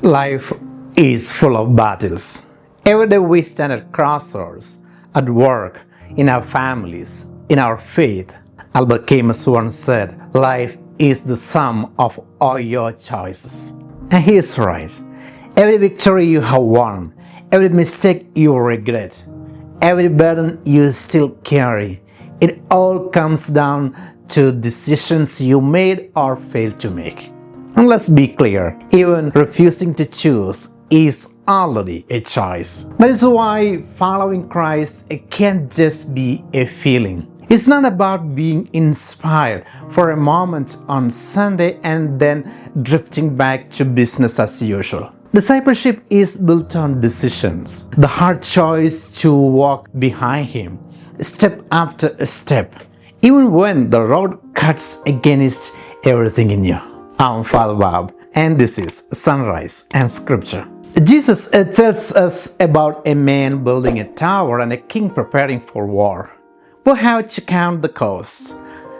Life is full of battles. Every day we stand at crossroads, at work, in our families, in our faith. Albert Camus once said, life is the sum of all your choices. And he is right. Every victory you have won, every mistake you regret, every burden you still carry, it all comes down to decisions you made or failed to make. And let's be clear, even refusing to choose is already a choice. That is why following Christ can't just be a feeling. It's not about being inspired for a moment on Sunday and then drifting back to business as usual. Discipleship is built on decisions, the hard choice to walk behind Him, step after step, even when the road cuts against everything in you. I'm Father Bob, and this is Sunrise and Scripture. Jesus tells us about a man building a tower and a king preparing for war. We have to count the cost.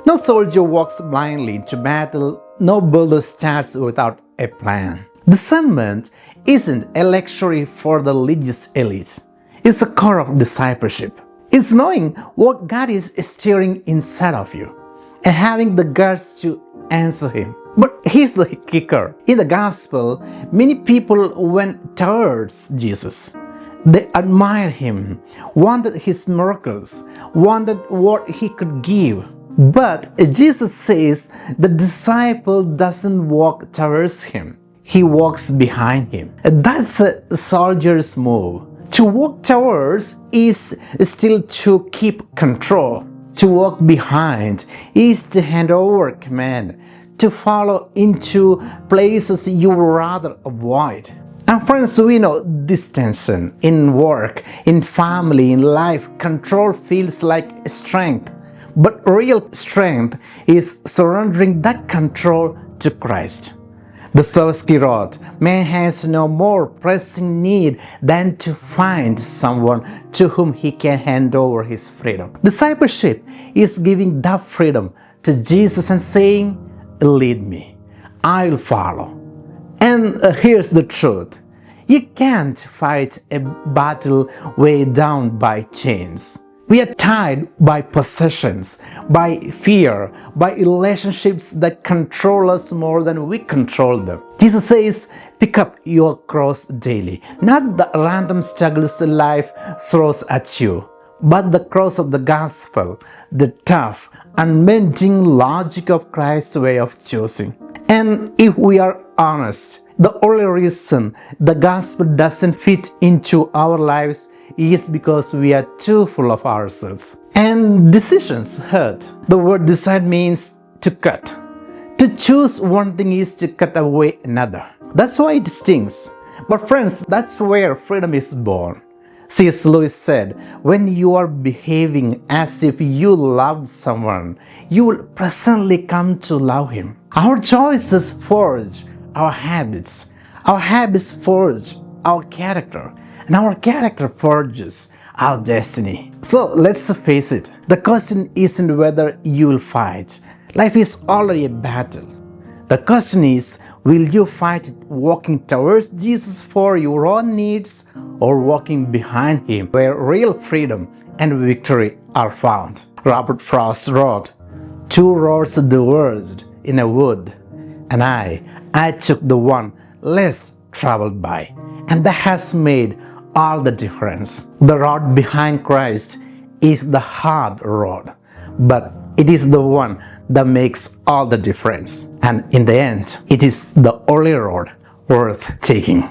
No soldier walks blindly into battle, no builder starts without a plan. Discernment isn't a luxury for the religious elite. It's the core of discipleship. It's knowing what God is stirring inside of you and having the guts to answer Him. But here's the kicker. In the gospel, many people went towards Jesus. They admired Him, wanted His miracles, wanted what He could give. But Jesus says the disciple doesn't walk towards Him. He walks behind Him. That's a soldier's move. To walk towards is still to keep control. To walk behind is to hand over command, to follow into places you would rather avoid. And friends, we know this tension in work, in family, in life. Control feels like strength, but real strength is surrendering that control to Christ. Dostoevsky wrote, man has no more pressing need than to find someone to whom he can hand over his freedom. Discipleship is giving that freedom to Jesus and saying, lead me, I'll follow. And here's the truth. You can't fight a battle weighed down by chains. We are tied by possessions, by fear, by relationships that control us more than we control them. Jesus says, pick up your cross daily. Not the random struggles life throws at you, but the cross of the gospel, the tough, unbending logic of Christ's way of choosing. And if we are honest, the only reason the gospel doesn't fit into our lives is because we are too full of ourselves. And decisions hurt. The word decide means to cut. To choose one thing is to cut away another. That's why it stings. But friends, that's where freedom is born. C.S. Lewis said, when you are behaving as if you loved someone, you will presently come to love him. Our choices forge our habits. Our habits forge our character. And our character forges our destiny. So let's face it, the question isn't whether you will fight. Life is already a battle. The question is, will you fight it walking towards Jesus for your own needs or walking behind Him where real freedom and victory are found? Robert Frost wrote, two roads diverged in a wood, and I took the one less traveled by, and that has made all the difference. The road behind Christ is the hard road, but it is the one that makes all the difference. And in the end, it is the only road worth taking.